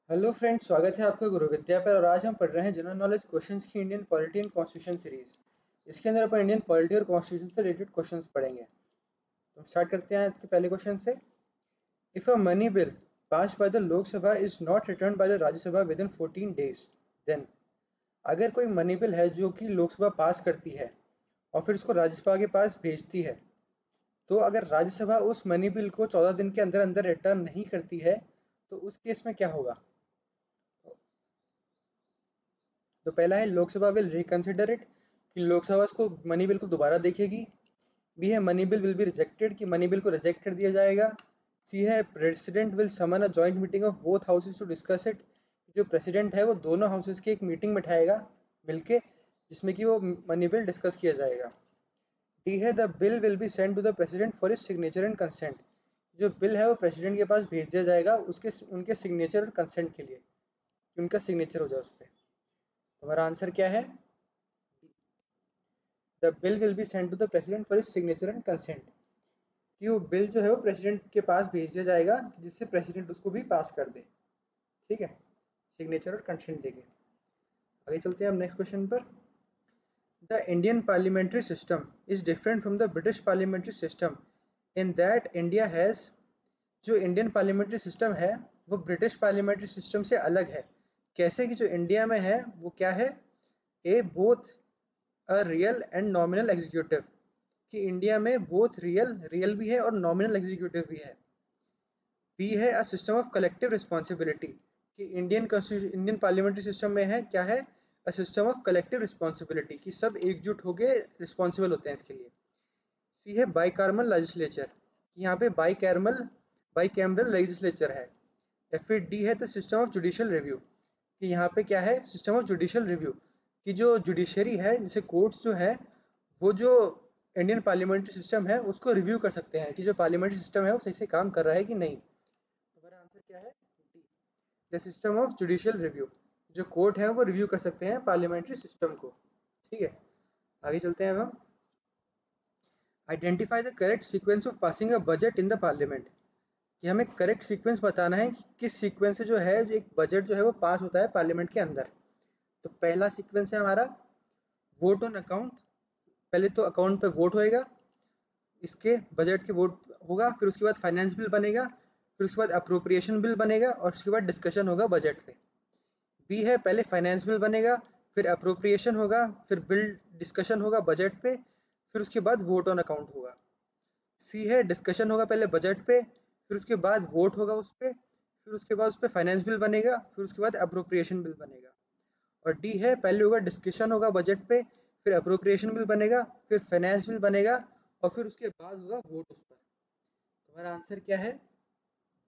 Hello friends, स्वागत है आपका गुरु विद्या पर। और आज हम पढ़ रहे हैं जनरल नॉलेज क्वेश्चंस की Indian polity and constitution series. इसके अंदर अपन इंडियन पॉलिटी और कॉन्स्टिट्यूशन से रिलेटेड क्वेश्चंस पढ़ेंगे। तो हम स्टार्ट करते हैं आज के पहले क्वेश्चन से। If a money bill pass by the Lok Sabha is not return by the Rajya Sabha with in 14 days, then अगर कोई मनी बिल है जो कि लोकसभा पास करती है और फिर उसको राज्यसभा के पास भेजती है, तो अगर राज्यसभा उस मनी बिल को 14 दिन के अंदर अंदर रिटर्न नहीं करती है तो उस केस में क्या होगा। तो पहला है लोकसभा विल रिकंसिडर इट, कि लोकसभा उसको मनी बिल को दोबारा देखेगी। बी है money bill will be rejected, कि मनी बिल को रिजेक्ट कर दिया जाएगा। सी है president will summon a joint meeting of both houses to discuss it, जो प्रेसिडेंट है वो दोनों हाउसेज की एक मीटिंग बिठाएगा मिलके, जिसमें कि वो मनी बिल डिस्कस किया जाएगा। डी है the bill will be send to the president for his signature and consent, जो बिल है वो प्रेसिडेंट के पास भेज दिया जाएगा उसके उनके सिग्नेचर और कंसेंट के लिए, कि उनका सिग्नेचर हो जाए उस पर। तो हमारा आंसर क्या है? The bill will be send to the president for his signature and consent, कि वो बिल जो है वो प्रेसिडेंट के पास भेज दिया जाएगा जिससे प्रेसिडेंट उसको भी पास कर दे। ठीक है, सिग्नेचर और कंसेंट देके। आगे चलते हैं हम नेक्स्ट क्वेश्चन पर। The Indian parliamentary system is different from the British parliamentary system in that India has, जो इंडियन पार्लियामेंट्री सिस्टम है वो ब्रिटिश पार्लियामेंट्री सिस्टम से अलग है। कैसे? कि जो इंडिया में है वो क्या है, A both a real and nominal executive, कि इंडिया में बोथ रियल रियल भी है और नॉमिनल एग्जीक्यूटिव भी है। बी है a system of collective responsibility, कि इंडियन पार्लियामेंट्री सिस्टम में है क्या है, a system of collective responsibility, कि सब एकजुट होके रिस्पॉन्सिबल होते हैं इसके लिए। सी है बाई कार्मल लेजिस्लेचर, कि यहाँ पे बाई कैमरल लेजिस्लेचर है। या फिर डी है the system of judicial review, कि यहाँ पे क्या है, सिस्टम ऑफ जुडिशियल रिव्यू, कि जो जुडिशरी है जैसे कोर्ट्स जो है वो जो इंडियन पार्लियामेंट्री सिस्टम है उसको रिव्यू कर सकते हैं कि जो पार्लियामेंट्री सिस्टम है वो सही से काम कर रहा है कि नहीं। तो हमारा आंसर क्या है? D, the system of judicial review, जो कोर्ट है वो रिव्यू कर सकते हैं पार्लियामेंट्री सिस्टम को। ठीक है, आगे चलते हैं अब हम। Identify the correct sequence of passing a budget in the parliament, कि हमें करेक्ट सीक्वेंस बताना है कि किस सीक्वेंस से जो है एक बजट जो है वो पास होता है पार्लियामेंट के अंदर। तो पहला सीक्वेंस है हमारा वोट ऑन अकाउंट। पहले तो अकाउंट पे वोट होएगा, इसके बजट के वोट होगा, फिर उसके बाद फाइनेंस बिल बनेगा, फिर उसके बाद अप्रोप्रिएशन बिल बनेगा और उसके बाद डिस्कशन होगा बजट पे। बी है पहले फाइनेंस बिल बनेगा, फिर अप्रोप्रिएशन होगा, फिर बिल डिस्कशन होगा बजट पे, फिर उसके बाद वोट ऑन अकाउंट होगा। सी है डिस्कशन होगा पहले बजट पे, फिर उसके बाद वोट होगा उस पर, फिर उसके बाद उस पर फाइनेंस बिल बनेगा, फिर उसके बाद अप्रोप्रिएशन बिल बनेगा। और डी है पहले होगा डिस्कशन होगा बजट पे, फिर अप्रोप्रिएशन बिल बनेगा, फिर फाइनेंस बिल बनेगा और फिर उसके बाद होगा वोट उस पर। तुम्हारा आंसर क्या है?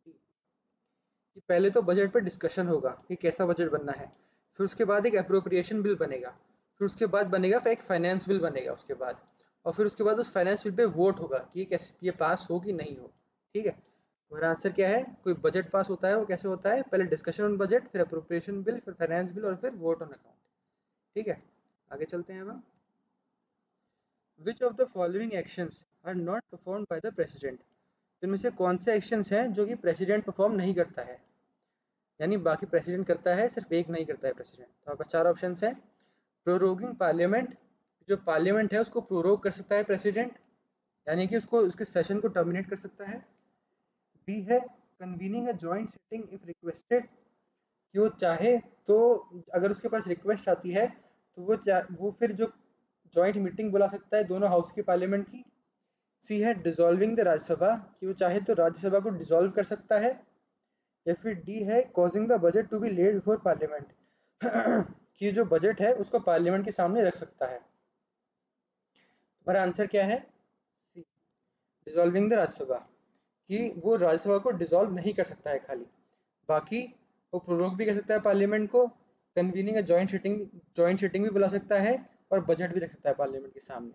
कि पहले तो बजट पे डिस्कशन होगा कि कैसा बजट बनना है, फिर उसके बाद एक अप्रोप्रिएशन बिल बनेगा, फिर उसके बाद बनेगा फिर एक फाइनेंस बिल बनेगा उसके बाद, और फिर उसके बाद उस फाइनेंस बिल पे वोट होगा कि ये कैसे ये पास हो कि नहीं हो। ठीक है, हमारा आंसर क्या है? कोई बजट पास होता है वो कैसे होता है, पहले डिस्कशन ऑन बजट, फिर अप्रोप्रिएशन बिल, फिर फाइनेंस बिल और फिर वोट ऑन अकाउंट। ठीक है, आगे चलते हैं हम। Which of the following actions are not performed by the president, इनमें से कौन से एक्शंस हैं जो कि प्रेसिडेंट परफॉर्म नहीं करता है, यानी बाकी प्रेसिडेंट करता है सिर्फ एक नहीं करता है प्रेसिडेंट। तो हमारे पास चार ऑप्शन हैं। प्रोरोगिंग पार्लियामेंट, जो पार्लियामेंट है उसको प्रोरोग कर सकता है प्रेसिडेंट, यानी कि उसको उसके सेशन को टर्मिनेट कर सकता है। बी है convening a joint sitting if requested, कि वो चाहे तो अगर उसके पास रिक्वेस्ट आती है तो वो फिर जो जॉइंट मीटिंग बुला सकता है दोनों हाउस की पार्लियामेंट की। सी है डिसॉल्विंग द राज्यसभा, कि वो चाहे तो राज्यसभा को डिसॉल्व कर सकता है। या फिर डी है causing the budget to be laid before parliament, कि जो बजट है उसको पार्लियामेंट के सामने रख सकता है। हमारा आंसर क्या है? सी, डिसॉल्विंग द राज्यसभा, कि वो राज्यसभा को डिसॉल्व नहीं कर सकता है खाली, बाकी वो प्रोरोग भी कर सकता है पार्लियामेंट को, कन्वीनिंग जॉइंट सिटिंग भी बुला सकता है और बजट भी रख सकता है पार्लियामेंट के सामने।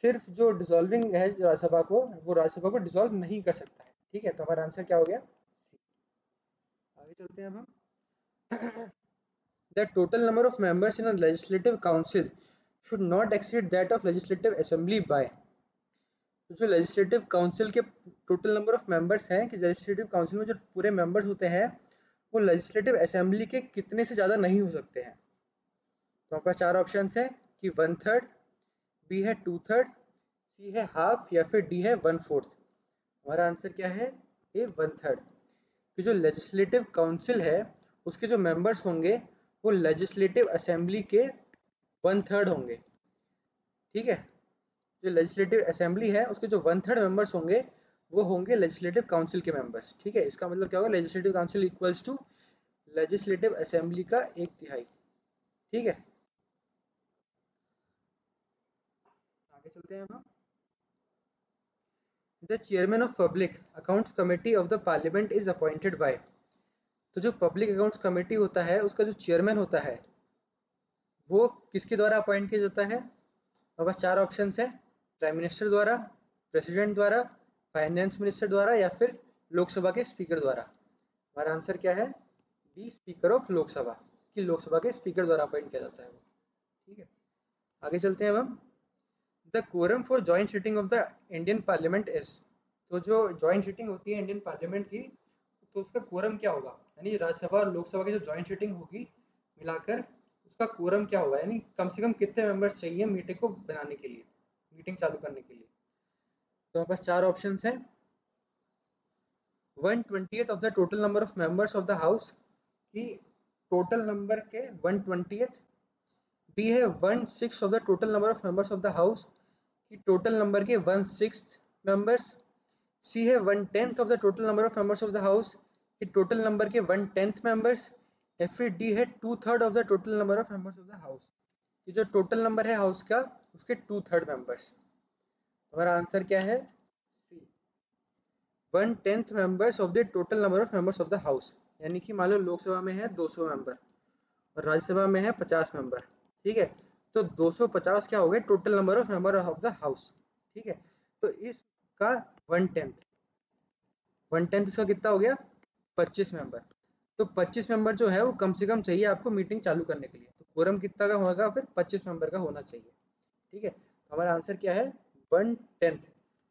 सिर्फ जो डिसॉल्विंग है राज्यसभा को, वो राज्यसभा को डिसॉल्व नहीं कर सकता है। ठीक है, तो हमारा आंसर क्या हो गया? सी। आगे चलते हैं अब हम। The total number of members in a legislative council should not exceed that of legislative assembly by, तो जो लेजिस्लेटिव काउंसिल के टोटल नंबर ऑफ मेंबर्स हैं, कि लेजिस्लेटिव काउंसिल में जो पूरे मेंबर्स होते हैं वो लेजिस्लेटिव असेंबली के कितने से ज़्यादा नहीं हो सकते हैं। तो आपके पास 4 ऑप्शंस हैं कि 1/3, बी है 2/3, सी है हाफ या फिर डी है 1/4। हमारा आंसर क्या है? ए 1/3। कि जो लेजिस्लेटिव काउंसिल है उसके जो मेंबर्स होंगे वो लेजिस्लेटिव असेंबली के 1/3 होंगे। ठीक है, जो लेजिस्लेटिव असेंबली है उसके जो 1/3 मेंबर्स होंगे वो होंगे लेजिस्लेटिव काउंसिल के मेंबर्स। ठीक है, इसका मतलब क्या होगा? Legislative council equals to legislative assembly का 1/3। ठीक है, आगे चलते हैं हम। The chairman of public accounts committee of the parliament is appointed by. तो जो पब्लिक अकाउंट्स कमेटी होता है उसका जो चेयरमैन होता है वो किसके द्वारा अपॉइंट किया जाता है? हमारे पास 4 ऑप्शंस है, प्राइम मिनिस्टर द्वारा, प्रेसिडेंट द्वारा, फाइनेंस मिनिस्टर द्वारा या फिर लोकसभा के स्पीकर द्वारा। हमारा आंसर क्या है? डी, स्पीकर ऑफ लोकसभा, कि लोकसभा के स्पीकर द्वारा अपॉइंट किया जाता है वो। ठीक है, आगे चलते हैं अब हम। The quorum for joint sitting of the Indian parliament is. तो जो जॉइंट सिटिंग होती है इंडियन पार्लियामेंट की, तो उसका कोरम क्या होगा? यानी राज्यसभा और लोकसभा की जो जॉइंट सिटिंग होगी मिलाकर उसका कोरम क्या होगा, यानी कम से कम कितने मेंबर्स चाहिए मीटिंग को बनाने के लिए, मीटिंग चालू करने के लिए। तो हमारे पास 4 ऑप्शंस हैं। 1/20 of the total number of members of the house, कि टोटल नंबर के 1/20। बी है 1/6 of the total number of members of the house, कि टोटल नंबर के 1/6 मेंबर्स। सी है 1/10 of the total number of members of the house, कि total number के 1/10 members. या फिर डी है 2/3 of the total number of members of the house, कि जो टोटल नंबर है हाउस का उसके 2/3 मेंबर्स। हमारा आंसर क्या है? सी, 1/10 members of the total number of members of the house. यानी कि मान लो लोकसभा में है 200 मेंबर और राज्यसभा में है 50 मेंबर। ठीक है, तो 250 क्या हो गए? Total number of member of the house. ठीक है, तो इसका 1/10, 1/10 इसका कितना हो गया? 25 मेंबर। तो 25 मेंबर जो है वो कम से कम चाहिए आपको मीटिंग चालू करने के लिए। तो कोरम कितना का होगा? फिर 25 मेंबर का होना चाहिए। ठीक है, तो हमारा आंसर क्या है? 1/10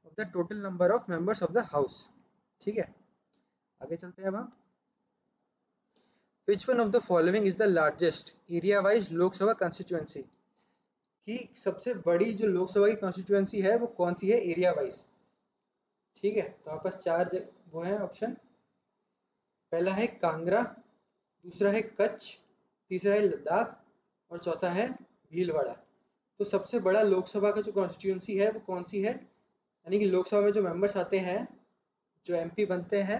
of the total number of members of the house. ठीक है, आगे चलते हैं अब हम। Which one of the following is the largest area wise Lok Sabha constituency, कि सबसे बड़ी जो लोकसभा की कॉन्स्टिट्यूएंसी है वो कौन सी है एरिया वाइज। ठीक है, तो आपके पास 4 वो है ऑप्शन। पहला है कांगड़ा, दूसरा है कच्छ, तीसरा है लद्दाख और चौथा है भीलवाड़ा। तो सबसे बड़ा लोकसभा का जो कॉन्स्टिट्यूंसी है वो कौन सी है, यानी कि लोकसभा में जो मेंबर्स आते हैं, जो एमपी बनते हैं,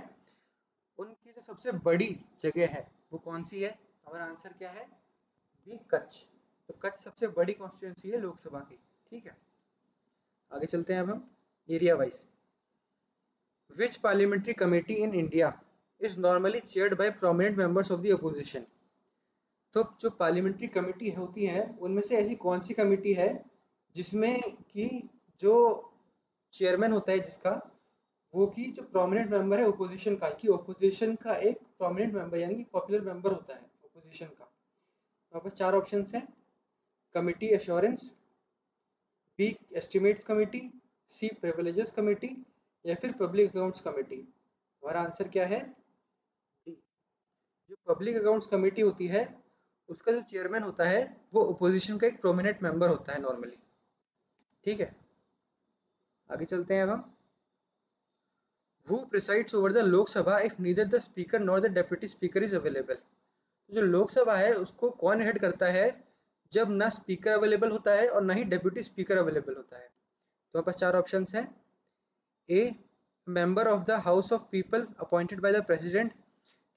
उनकी जो सबसे बड़ी जगह है वो कौन सी है? हमारा आंसर क्या है? बी, कच्छ। तो कच्छ सबसे बड़ी कॉन्स्टिट्यूंसी है लोकसभा की। ठीक है, आगे चलते हैं अब हम area wise. Which parliamentary committee in India is normally chaired by prominent members of the opposition. तो जो पार्लियामेंट्री कमेटी होती है उनमें से ऐसी कौन सी कमेटी है जिसमें कि जो चेयरमैन होता है जिसका, वो कि जो प्रोमिनेंट मेंबर है ओपोजिशन का, कि ओपोजिशन का एक प्रोमिनेंट मेंबर यानी कि पॉपुलर मेंबर होता है ओपोजिशन का। तो आपके 4 ऑप्शंस हैं। Committee assurance, B estimates committee, C privileges committee या फिर पब्लिक अकाउंट्स कमेटी। हमारा आंसर क्या है? डी, जो पब्लिक अकाउंट्स कमेटी होती है उसका जो चेयरमैन होता है वो ओपोजिशन का एक प्रोमिनेंट मेंबर होता है नॉर्मली। ठीक है, आगे चलते हैं अब हम। Who presides over the Lok Sabha if neither the speaker nor the deputy speaker is available. जो लोकसभा है उसको कौन हेड करता है जब ना स्पीकर अवेलेबल होता है और ना ही डेप्यूटी स्पीकर अवेलेबल होता है? तो हमारे पास 4 ऑप्शंस हैं। A, member of the House of People appointed by the president,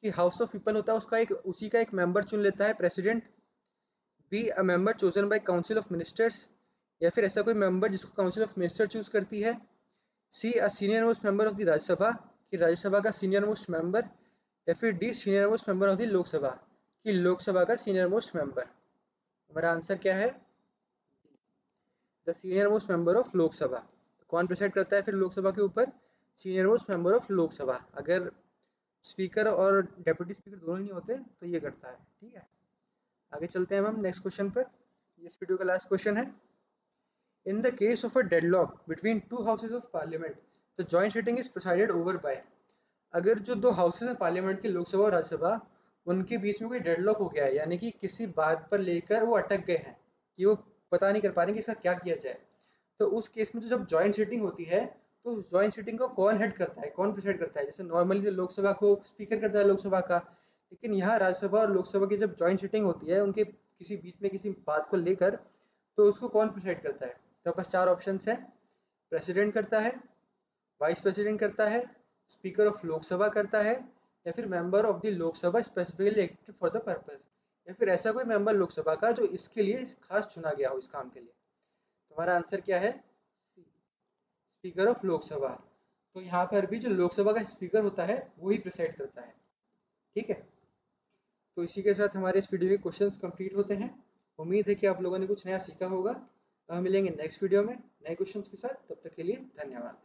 कि हाउस ऑफ पीपल होता है उसका एक, उसी का एक मेंबर चुन लेता है president. B, a member chosen by council of ministers, या फिर ऐसा कोई मेंबर जिसको काउंसिल ऑफ मिनिस्टर चूज करती है। C, a senior most member of the Rajya Sabha, कि राज्यसभा का सीनियर मोस्ट मेंबर। या फिर D, senior most member of the Lok Sabha, कि लोकसभा का सीनियर मोस्ट मेंबर। हमारा आंसर क्या है? The senior most member of Lok Sabha. तो कौन प्रिसाइड करता है फिर लोकसभा के ऊपर? Senior most member of Lok Sabha. अगर स्पीकर और डेप्यूटी स्पीकर दोनों नहीं होते तो ये करता है। ठीक है, आगे चलते हैं हम नेक्स्ट क्वेश्चन पर। इस वीडियो का लास्ट क्वेश्चन है। In the case of a deadlock between two houses of parliament the joint sitting is presided over by. अगर जो दो हाउसेज हैं पार्लियामेंट की, लोकसभा और राज्यसभा, उनके बीच में कोई डेडलॉक हो गया है, यानी कि किसी बात पर लेकर वो अटक गए हैं कि वो पता नहीं कर पा रहे कि इसका क्या किया जाए, तो उस केस में जो जब जॉइंट सीटिंग होती है, तो जॉइंट सीटिंग को कौन हेड करता है, कौन प्रिसाइड करता है? जैसे नॉर्मली लोकसभा को स्पीकर करता है लोकसभा का, लेकिन यहाँ राज्यसभा और लोकसभा की जब जॉइंट सीटिंग होती है उनके किसी बीच में किसी बात को लेकर, तो उसको कौन प्रिसाइड करता है? तो बस चार ऑप्शंस हैं। प्रेसिडेंट करता है, वाइस प्रेसिडेंट करता है, स्पीकर ऑफ लोकसभा करता है, या फिर member of the Lok Sabha specifically elected for the purpose, या फिर ऐसा कोई मेंबर लोकसभा का जो इसके लिए खास चुना गया हो इस काम के लिए। तुम्हारा आंसर क्या है? Speaker of Lok Sabha. तो यहाँ पर भी जो लोकसभा का स्पीकर होता है वही प्रिसाइड करता है। ठीक है, तो इसी के साथ हमारे इस वीडियो के क्वेश्चंस कंप्लीट होते हैं। उम्मीद है कि आप लोगों ने कुछ नया सीखा होगा। मिलेंगे नेक्स्ट वीडियो में नए क्वेश्चंस के साथ, तब तक के लिए धन्यवाद।